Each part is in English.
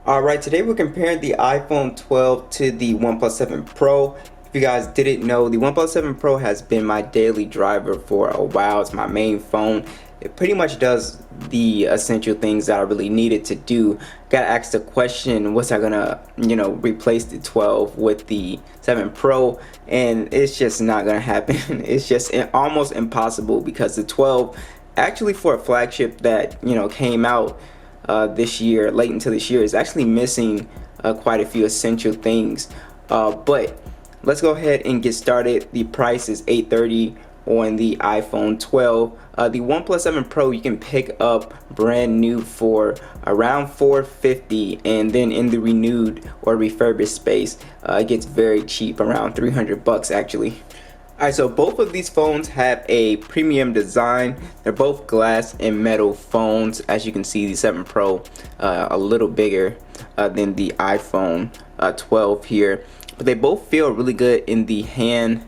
Alright, today we're comparing the iPhone 12 to the OnePlus 7 Pro. If you guys didn't know, the OnePlus 7 Pro has been my daily driver for a while. It's my main phone. It pretty much does the essential things that I really needed to do. Got asked the question, what's I gonna, replace the 12 with the 7 Pro? And it's just not gonna happen. It's just almost impossible because the 12, actually for a flagship that, came out this year, late into this year, is actually missing quite a few essential things. But let's go ahead and get started. The price is $830 on the iPhone 12. The OnePlus 7 Pro you can pick up brand new for around $450, and then in the renewed or refurbished space, it gets very cheap, around $300 actually. Alright, so both of these phones have a premium design. They're both glass and metal phones. As you can see, the 7 Pro a little bigger than the iPhone 12 here. But they both feel really good in the hand.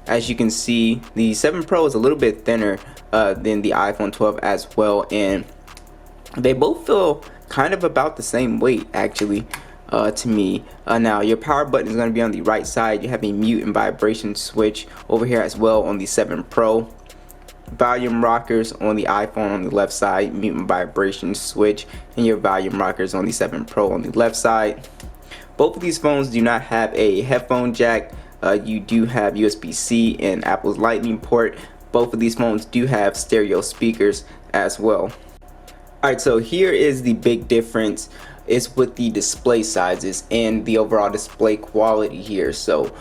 As you can see, the 7 Pro is a little bit thinner than the iPhone 12 as well. And they both feel kind of about the same weight actually. To me. Now your power button is going to be on the right side. You have a mute and vibration switch over here as well on the 7 Pro. Volume rockers on the iPhone on the left side, mute and vibration switch, and your volume rockers on the 7 Pro on the left side. Both of these phones do not have a headphone jack. You do have USB-C and Apple's Lightning port. Both of these phones do have stereo speakers as well. Alright, so here is the big difference. It's with the display sizes and the overall display quality here. So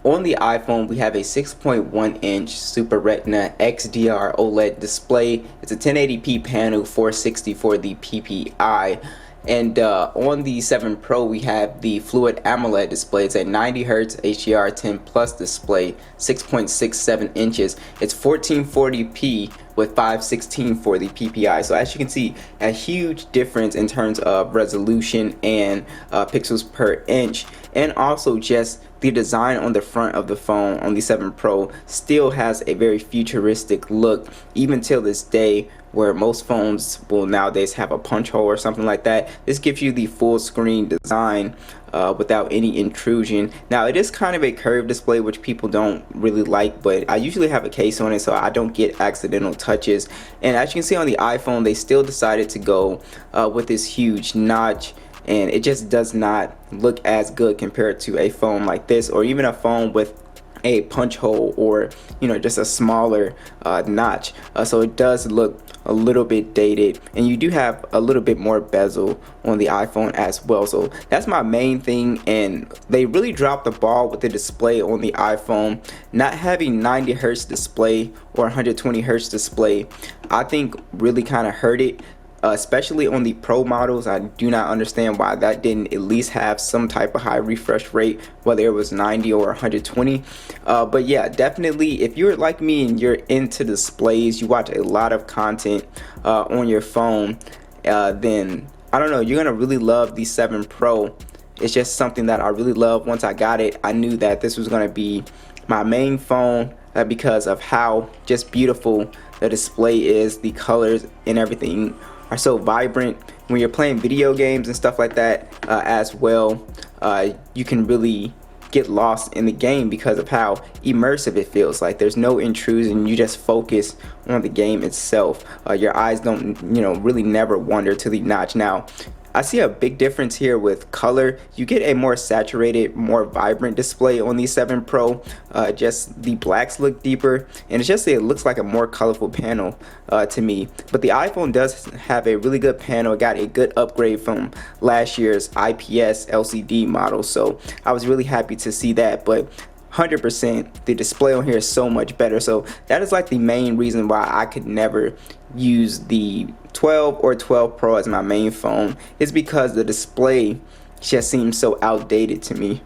on the iPhone we have a 6.1 inch Super Retina XDR OLED display. It's a 1080p panel, 460 for the PPI. And on the 7 Pro we have the Fluid AMOLED display. It's a 90Hz HDR10 Plus display, 6.67 inches. It's 1440p with 516 for the PPI. So as you can see, a huge difference in terms of resolution and pixels per inch. And also just the design on the front of the phone on the 7 Pro still has a very futuristic look, even till this day, where most phones will nowadays have a punch hole or something like that. This gives you the full screen design without any intrusion. Now it is kind of a curved display, which people don't really like, but I usually have a case on it so I don't get accidental touches. And as you can see on the iPhone, they still decided to go with this huge notch, and it just does not look as good compared to a phone like this, or even a phone with a punch hole, or just a smaller notch. So it does look a little bit dated, and you do have a little bit more bezel on the iPhone as well. So that's my main thing, and they really dropped the ball with the display on the iPhone. Not having 90Hz display or 120Hz display, I think really kind of hurt it. Especially on the Pro models. I do not understand why that didn't at least have some type of high refresh rate, whether it was 90 or 120. But yeah, definitely if you're like me and you're into displays, you watch a lot of content on your phone, then I don't know, you're gonna really love the 7 Pro. It's just something that I really love. Once I got it, I knew that this was gonna be my main phone because of how just beautiful the display is. The colors and everything are so vibrant. When you're playing video games and stuff like that as well, you can really get lost in the game because of how immersive it feels. Like there's no intrusion, you just focus on the game itself. Your eyes don't really never wander to the notch. Now I see a big difference here with color. You get a more saturated, more vibrant display on the 7 Pro. Just the blacks look deeper, and it looks like a more colorful panel to me. But the iPhone does have a really good panel. It got a good upgrade from last year's IPS LCD model, so I was really happy to see that. But 100% the display on here is so much better. So that is like the main reason why I could never use the 12 or 12 Pro as my main phone, is because the display just seems so outdated to me.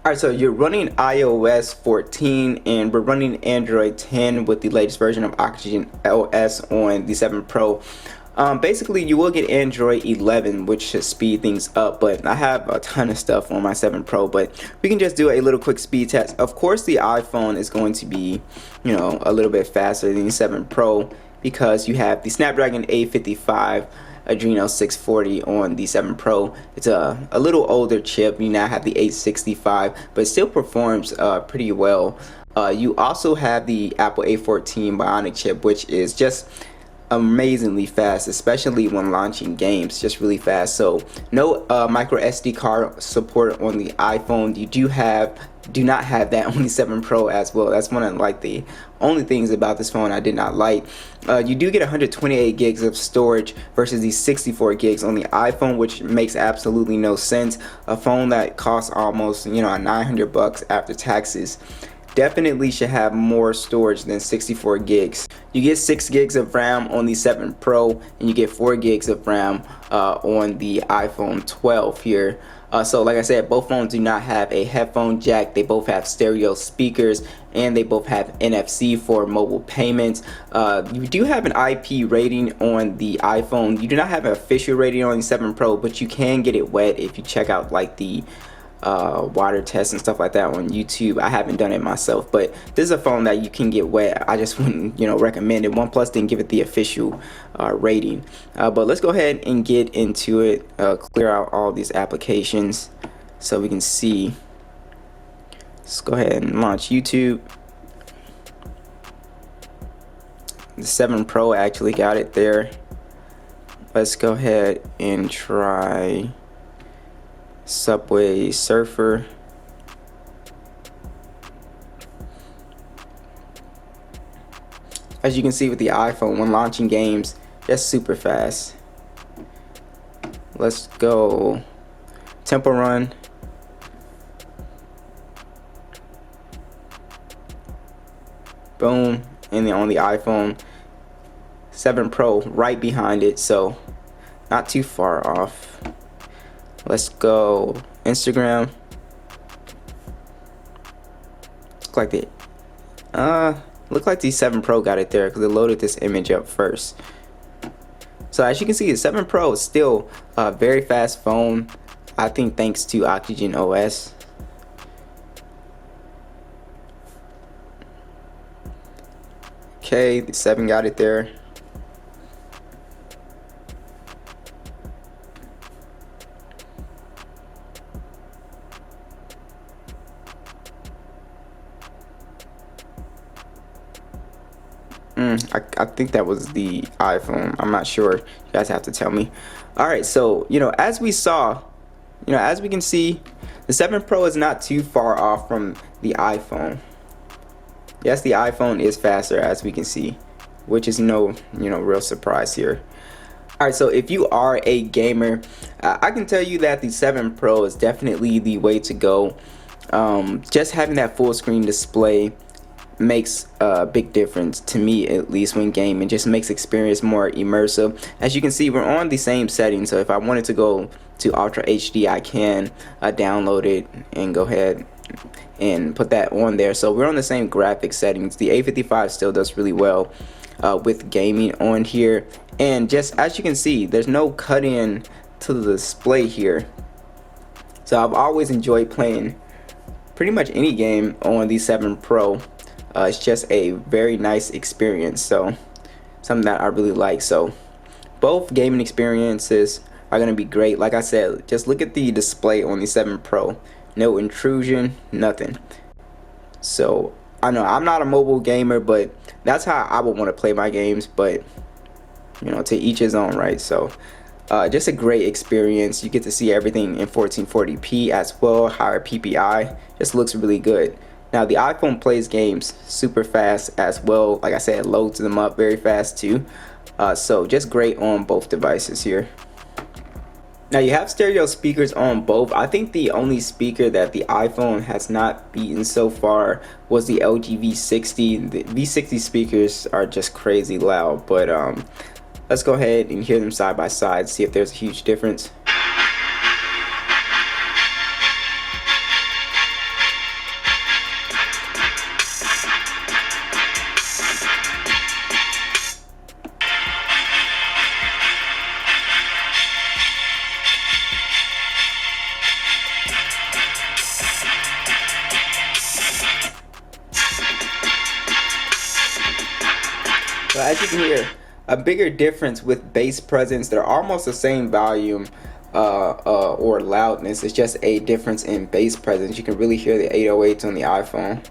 Alright, so you're running iOS 14 and we're running Android 10 with the latest version of Oxygen OS on the 7 Pro. Basically you will get Android 11, which should speed things up, but I have a ton of stuff on my 7 Pro, but we can just do a little quick speed test. Of course the iPhone is going to be a little bit faster than the 7 Pro because you have the Snapdragon 855 Adreno 640 on the 7 Pro. It's a little older chip. You now have the 865, but it still performs pretty well. You also have the Apple A14 Bionic chip, which is just amazingly fast, especially when launching games, just really fast. So no micro SD card support on the iPhone. You do not have that on the 7 Pro as well. That's one of like the only things about this phone I did not like. You do get 128 gigs of storage versus the 64 gigs on the iPhone, which makes absolutely no sense. A phone that costs almost, you know, $900 after taxes definitely should have more storage than 64 gigs. You get 6 gigs of RAM on the 7 Pro, and you get 4 gigs of RAM on the iPhone 12 here. So like I said, both phones do not have a headphone jack. They both have stereo speakers, and they both have NFC for mobile payments. You do have an IP rating on the iPhone. You do not have an official rating on the 7 Pro, but you can get it wet if you check out like the water tests and stuff like that on YouTube. I haven't done it myself, but this is a phone that you can get wet. I just wouldn't, you know, recommend it. OnePlus didn't give it the official rating, but let's go ahead and get into it. Clear out all these applications so we can see. Let's go ahead and launch YouTube. The 7 Pro actually got it there. Let's go ahead and try Subway Surfer. As you can see with the iPhone, when launching games, that's super fast. Let's go Temple Run. Boom. And then on the iPhone 7 Pro right behind it, so not too far off. Let's go Instagram. Look like the 7 Pro got it there because it loaded this image up first. So as you can see, the 7 Pro is still a very fast phone. I think thanks to Oxygen OS. Okay, the 7 got it there. I think that was the iPhone. I'm not sure. You guys have to tell me. Alright, so, you know, as we saw, you know, as we can see, the 7 Pro is not too far off from the iPhone. Yes, the iPhone is faster, as we can see, which is no, you know, real surprise here. Alright, so if you are a gamer, I can tell you that the 7 Pro is definitely the way to go. Just having that full screen display makes a big difference to me, at least when gaming. Just makes experience more immersive. As you can see, we're on the same settings, so if I wanted to go to Ultra HD, I can download it and go ahead and put that on there. So we're on the same graphic settings. The A55 still does really well with gaming on here, and just as you can see, there's no cut in to the display here. So I've always enjoyed playing pretty much any game on the 7 Pro. It's just a very nice experience, so something that I really like. So both gaming experiences are going to be great. Like I said, just look at the display on the 7 Pro. No intrusion, nothing. So I know I'm not a mobile gamer, but that's how I would want to play my games. But you know, to each his own, right? So just a great experience. You get to see everything in 1440p as well, higher PPI. Just looks really good. Now the iPhone plays games super fast as well. Like I said, it loads them up very fast too. So just great on both devices here. Now you have stereo speakers on both. I think the only speaker that the iPhone has not beaten so far was the LG V60. The V60 speakers are just crazy loud, but let's go ahead and hear them side by side, see if there's a huge difference. So as you can hear, a bigger difference with bass presence. They're almost the same volume or loudness. It's just a difference in bass presence. You can really hear the 808s on the iPhone.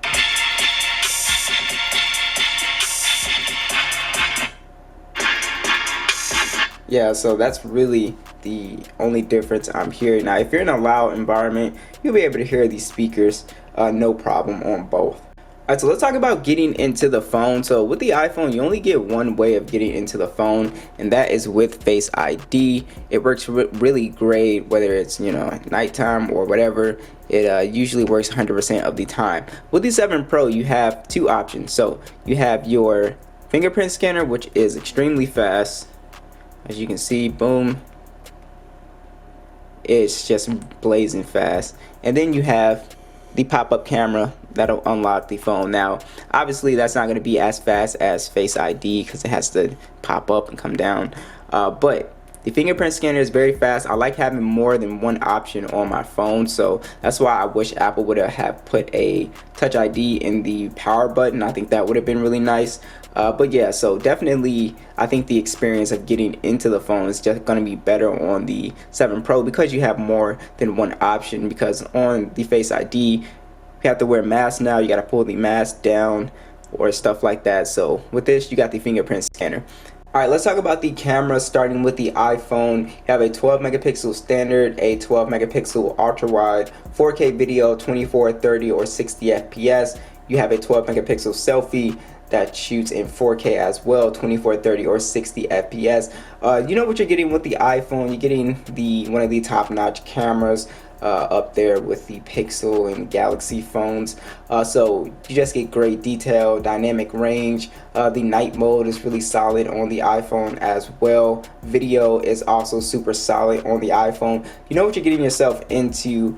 Yeah, so that's really the only difference I'm hearing. Now, if you're in a loud environment, you'll be able to hear these speakers no problem on both. Alright, so let's talk about getting into the phone. So with the iPhone, you only get one way of getting into the phone, and that is with Face ID. It works really great, whether it's, you know, at nighttime or whatever. It usually works 100% of the time. With the 7 Pro, you have two options. So you have your fingerprint scanner, which is extremely fast. As you can see, boom, it's just blazing fast. And then you have the pop-up camera that'll unlock the phone. Now, obviously, that's not going to be as fast as Face ID because it has to pop up and come down. But the fingerprint scanner is very fast. I like having more than one option on my phone, so that's why I wish Apple would have put a Touch ID in the power button. I think that would have been really nice. But yeah, so definitely I think the experience of getting into the phone is just going to be better on the 7 Pro because you have more than one option. Because on the Face ID, you have to wear a mask now. You got to pull the mask down or stuff like that. So with this, you got the fingerprint scanner. Alright, let's talk about the camera, starting with the iPhone. You have a 12 megapixel standard, a 12 megapixel ultra wide, 4K video, 24, 30, or 60 FPS. You have a 12 megapixel selfie that shoots in 4K as well, 24, 30, or 60 FPS. You know what you're getting with the iPhone. You're getting one of the top-notch cameras up there with the Pixel and Galaxy phones. So you just get great detail, dynamic range. The night mode is really solid on the iPhone as well. Video is also super solid on the iPhone. You know what you're getting yourself into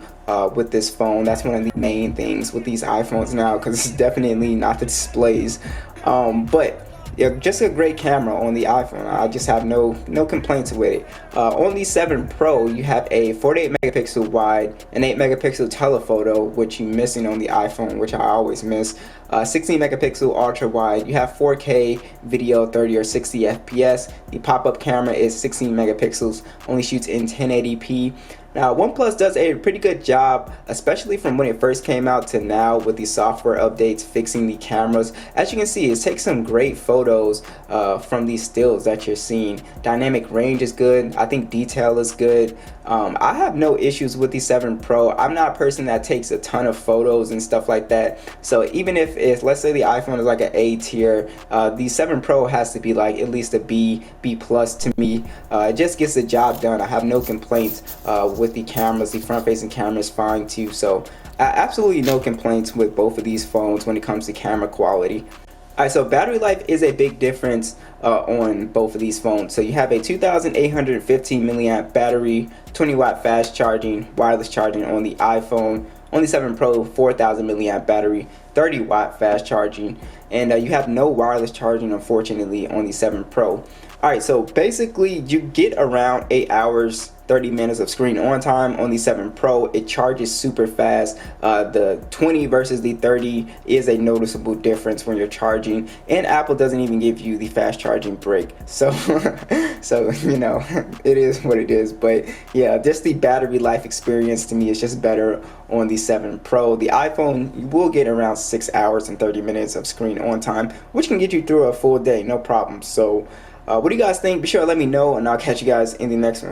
with this phone. That's one of the main things with these iPhones now, because it's definitely not the displays. But yeah, just a great camera on the iPhone. I just have no complaints with it. On the 7 Pro, you have a 48 megapixel wide, an 8 megapixel telephoto, which you're missing on the iPhone, which I always miss. 16 megapixel ultra wide. You have 4K video, 30 or 60 FPS. The pop-up camera is 16 megapixels, only shoots in 1080p. Now, OnePlus does a pretty good job, especially from when it first came out to now, with the software updates fixing the cameras. As you can see, it takes some great photos from these stills that you're seeing. Dynamic range is good. I think detail is good. I have no issues with the 7 Pro. I'm not a person that takes a ton of photos and stuff like that. So even if let's say the iPhone is like an A tier, the 7 Pro has to be like at least a B plus to me. It just gets the job done. I have no complaints with the cameras. The front-facing camera is fine too. So absolutely no complaints with both of these phones when it comes to camera quality. Alright, so battery life is a big difference on both of these phones. So you have a 2,815 milliamp battery, 20 watt fast charging, wireless charging on the iPhone. On the 7 Pro, 4,000 milliamp battery, 30 watt fast charging, and you have no wireless charging, unfortunately, on the 7 Pro. Alright, so basically you get around 8 hours, 30 minutes of screen on time on the 7 Pro. It charges super fast. The 20 versus the 30 is a noticeable difference when you're charging, and Apple doesn't even give you the fast charging break. So, so you know, it is what it is. But yeah, just the battery life experience to me is just better on the 7 Pro. The iPhone, you will get around 6 hours and 30 minutes of screen on time, which can get you through a full day, no problem. So what do you guys think? Be sure to let me know, and I'll catch you guys in the next one.